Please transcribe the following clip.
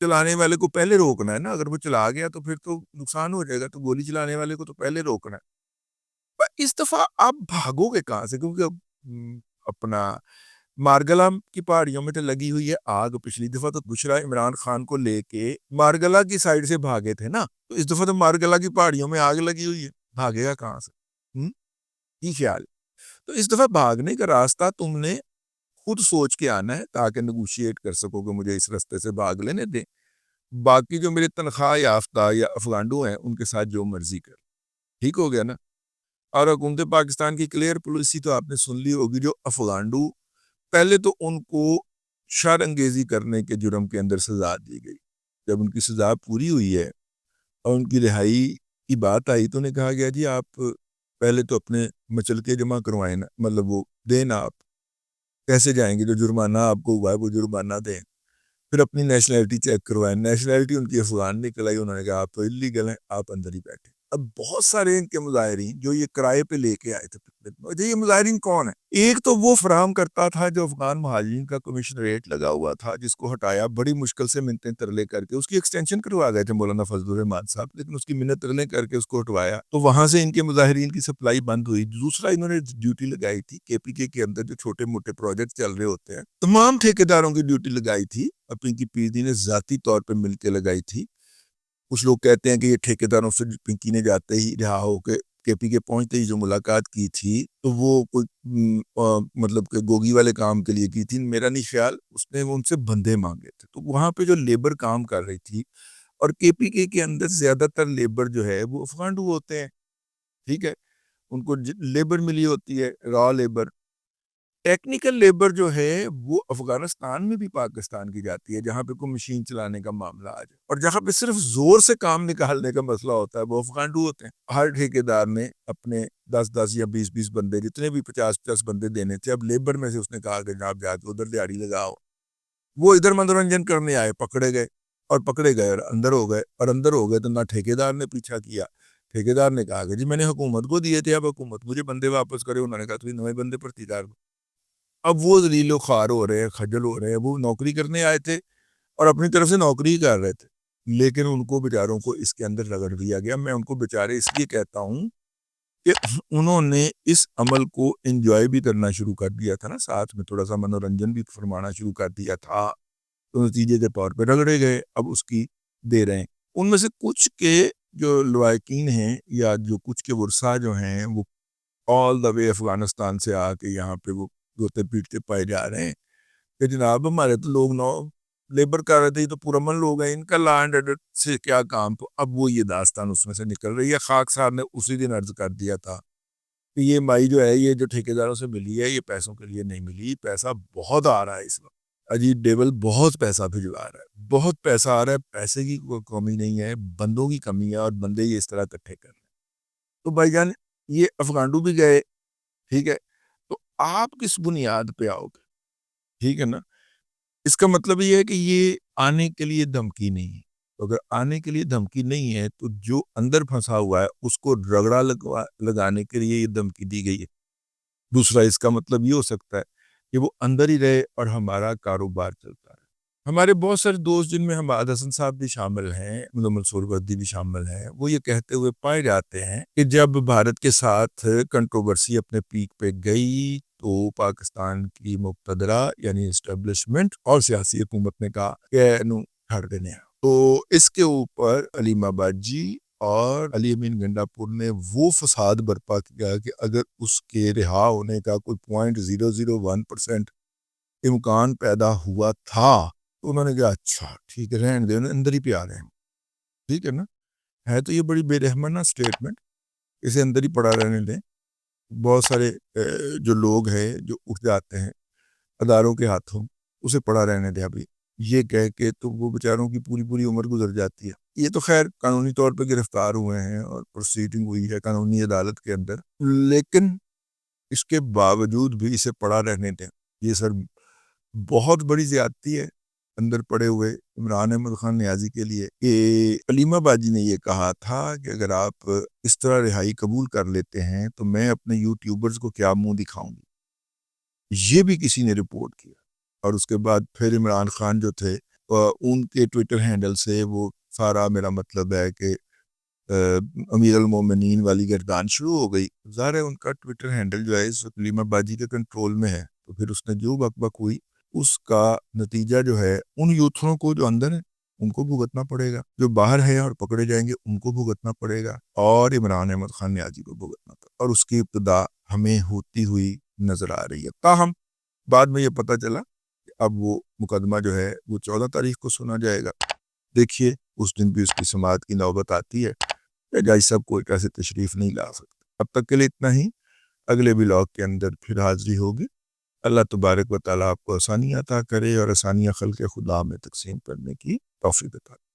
چلانے والے کو پہلے روکنا ہے نا. اگر وہ چلا گیا تو پھر تو نقصان ہو جائے گا. تو گولی چلانے والے کو تو پہلے روکنا ہے. پر اس دفعہ آپ بھاگو گے کہاں سے؟ کیونکہ اپنا مارگلا کی پہاڑیوں میں تو لگی ہوئی ہے آگ. پچھلی دفعہ تو بشرا عمران خان کو لے کے مارگلا کی سائڈ سے بھاگے تھے نا. تو اس دفعہ تو مارگلا کی پہاڑیوں میں آگ لگی ہوئی ہے, بھاگے گا کہاں سے؟ یہ خیال. تو اس دفعہ بھاگنے کا راستہ تم نے خود سوچ کے آنا ہے تاکہ نیگوشیٹ کر سکو کہ مجھے اس راستے سے بھاگ لینے دیں. باقی جو میرے تنخواہ یافتہ یا افغانڈو ہیں ان کے ساتھ جو مرضی کر. ٹھیک ہو گیا نا. اور حکومت پاکستان کی کلیئر پالیسی تو آپ نے سن لی ہوگی. جو افغانڈو پہلے تو ان کو شر انگیزی کرنے کے جرم کے اندر سزا دی گئی. جب ان کی سزا پوری ہوئی ہے اور ان کی رہائی کی بات آئی تو انہیں کہا گیا جی آپ پہلے تو اپنے مچلکے جمع کروائیں نا, مطلب وہ دینا. آپ کیسے جائیں گے؟ جو جرمانہ آپ کو ہوا ہے وہ جرمانہ دیں. پھر اپنی نیشنلٹی چیک کروائیں. نیشنلٹی ان کی افغان نکل آئی. انہوں نے کہا آپ تو اللیگل ہیں, آپ اندر ہی بیٹھے. اب بہت سارے ان کے مظاہرین جو یہ کرائے پہ لے کے آئے تھے, یہ مظاہرین کون ہیں؟ ایک تو وہ فراہم کرتا تھا جو افغان مہاجرین کا کمشنریٹ لگا ہوا تھا, جس کو ہٹایا بڑی مشکل سے منتیں ترلے کر کے. اس کی ایکسٹینشن کروا گئے تھے مولانا فضل الرحمان صاحب, لیکن اس کی منت ترلے کر کے اس کو ہٹوایا. تو وہاں سے ان کے مظاہرین کی سپلائی بند ہوئی. دوسرا انہوں نے ڈیوٹی لگائی تھی کے پی کے اندر جو چھوٹے موٹے پروجیکٹ چل رہے ہوتے ہیں, تمام ٹھیکیداروں کی ڈیوٹی لگائی تھی. پنکی پی ڈی نے ذاتی طور پہ مل کے لگائی تھی. کچھ لوگ کہتے ہیں کہ یہ ٹھیکیداروں سے پنکی نے جاتے ہی رہا ہو کے پی کے پہنچتے ہی جو ملاقات کی تھی تو وہ کوئی مطلب کہ گوگی والے کام کے لیے کی تھی. میرا نہیں خیال, اس نے ان سے بندے مانگے تھے. تو وہاں پہ جو لیبر کام کر رہی تھی, اور کے پی کے اندر زیادہ تر لیبر جو ہے وہ افغانڈو ہوتے ہیں. ٹھیک ہے, ان کو لیبر ملی ہوتی ہے, را لیبر. ٹیکنیکل لیبر جو ہے وہ افغانستان میں بھی پاکستان کی جاتی ہے, جہاں پہ کوئی مشین چلانے کا معاملہ آ جائے. اور جہاں پہ صرف زور سے کام نکالنے کا مسئلہ ہوتا ہے وہ افغانڈو ہوتے ہیں. ہر ٹھیکیدار نے اپنے 10 یا 20 بندے, جتنے بھی 50 بندے دینے تھے. اب لیبر میں سے اس نے کہا کہ جناب جا کے ادھر دیہڑی لگاؤ. وہ ادھر منورنجن کرنے آئے, پکڑے گئے اور اندر ہو گئے. اور اندر ہو گئے تو نہ ٹھیکیدار نے پیچھا کیا. ٹھیکیدار نے کہا کہ جی میں نے حکومت کو دیے تھے, اب حکومت مجھے بندے واپس کرے. انہوں نے کہا تو نئے بندے پرتیدار کو. اب وہ ذلیل و خوار ہو رہے ہیں, خجل ہو رہے ہیں. وہ نوکری کرنے آئے تھے اور اپنی طرف سے نوکری کر رہے تھے, لیکن ان کو بیچاروں کو اس کے اندر رگڑ دیا گیا. میں ان کو بیچارے اس لیے کہتا ہوں کہ انہوں نے اس عمل کو انجوائے بھی کرنا شروع کر دیا تھا نا, ساتھ میں تھوڑا سا منورنجن بھی فرمانا شروع کر دیا تھا. تو نتیجے کے طور پہ رگڑے گئے. اب اس کی دے رہے ہیں. ان میں سے کچھ کے جو لوائقین ہیں یا جو کچھ کے ورثہ جو ہیں وہ آل دا وے افغانستان سے آ کے یہاں پہ وہ روتے پیٹتے پائے جا رہے ہیں کہ جناب ہمارے تو لوگ لیبر کر رہے تھے, تو پورامن لوگ ہیں, ان کا لینڈ سے کیا کام. تو اب وہ یہ داستان اس میں سے نکل رہی ہے. خاک صاحب نے اسی دن عرض کر دیا تھا کہ یہ مائی جو ہے یہ جو ٹھیکیداروں سے ملی ہے یہ پیسوں کے لیے نہیں ملی. پیسہ بہت آ رہا ہے اس وقت. اجیت ڈیول بہت پیسہ بھجوا رہا ہے, بہت پیسہ آ رہا ہے. پیسے کی کوئی کمی نہیں ہے, بندوں کی کمی ہے, اور بندے یہ اس طرح اکٹھے کر رہے ہیں. تو بھائی جان یہ افغانڈو بھی گئے. ٹھیک ہے, تو آپ کس بنیاد پہ آؤ گے؟ ٹھیک ہے نا. اس کا مطلب یہ ہے کہ یہ آنے کے لیے دھمکی نہیں ہے. اگر آنے کے لیے دھمکی نہیں ہے تو جو اندر پھنسا ہوا ہے اس کو رگڑا لگانے کے لیے یہ دھمکی دی گئی ہے. دوسرا اس کا مطلب یہ ہو سکتا ہے کہ وہ اندر ہی رہے اور ہمارا کاروبار چلتا رہے. ہمارے بہت سارے دوست جن میں حماد حسن صاحب بھی شامل ہیں, منصور وردی بھی شامل ہیں, وہ یہ کہتے ہوئے پائے جاتے ہیں کہ جب بھارت کے ساتھ کنٹروورسی اپنے پیک پہ گئی تو پاکستان کی مقتدرہ یعنی اسٹیبلشمنٹ اور سیاسی حکومت نے کہا کہ انہوں چھڑ دینے ہیں. تو اس کے اوپر علیم آباد جی اور علی امین گنڈا پور نے وہ فساد برپا کیا کہ اگر اس کے رہا ہونے کا کوئی 0.001% امکان پیدا ہوا تھا تو انہوں نے کہا اچھا ٹھیک ہے رہنے دے, اندر ہی پہ آ رہے ہیں. ٹھیک ہے نا. ہے تو یہ بڑی بے رحمانہ سٹیٹمنٹ, اسے اندر ہی پڑا رہنے دیں. بہت سارے جو لوگ ہیں جو اٹھ جاتے ہیں اداروں کے ہاتھوں, اسے پڑا رہنے دیں ابھی. یہ کہہ کے تو وہ بیچاروں کی پوری عمر گزر جاتی ہے. یہ تو خیر قانونی طور پہ گرفتار ہوئے ہیں اور پروسیڈنگ ہوئی ہے قانونی عدالت کے اندر, لیکن اس کے باوجود بھی اسے پڑا رہنے دیں. یہ سر بہت بڑی زیادتی ہے اندر پڑے ہوئے عمران احمد خان نیازی کے لیے. کہ علیم آباد جی نے یہ کہا تھا کہ اگر آپ اس طرح رہائی قبول کر لیتے ہیں تو میں اپنے یوٹیوبرز کو کیا منہ دکھاؤں گی. یہ بھی کسی نے رپورٹ کیا. اور اس کے بعد پھر عمران خان جو تھے ان کے ٹویٹر ہینڈل سے وہ سارا میرا مطلب ہے کہ امیر المومنین والی گردان شروع ہو گئی. ظاہر ہے ان کا ٹویٹر ہینڈل جو ہے اس وقت لیما باجی کے کنٹرول میں ہے, تو پھر اس نے جو بک بک ہوئی اس کا نتیجہ جو ہے ان یوتھوں کو جو اندر ہیں ان کو بھگتنا پڑے گا, جو باہر ہیں اور پکڑے جائیں گے ان کو بھگتنا پڑے گا, اور عمران احمد خان نیازی کو بھگتنا پڑے گا, اور اس کی ابتدا ہمیں ہوتی ہوئی نظر آ رہی ہے. تاہم بعد میں یہ پتہ چلا کہ اب وہ مقدمہ جو ہے وہ 14 تاریخ کو سنا جائے گا. دیکھیے اس دن بھی اس کی سماعت کی نوبت آتی ہے, جج صاحب کوئی ایسے تشریف نہیں لا سکتے. اب تک کے لیے اتنا ہی, اگلے بلاگ کے اندر پھر حاضری ہوگی. اللہ تبارک و تعالیٰ آپ کو آسانیاں عطا کرے اور آسانیاں خلق خدا میں تقسیم کرنے کی توفیق عطا کرے.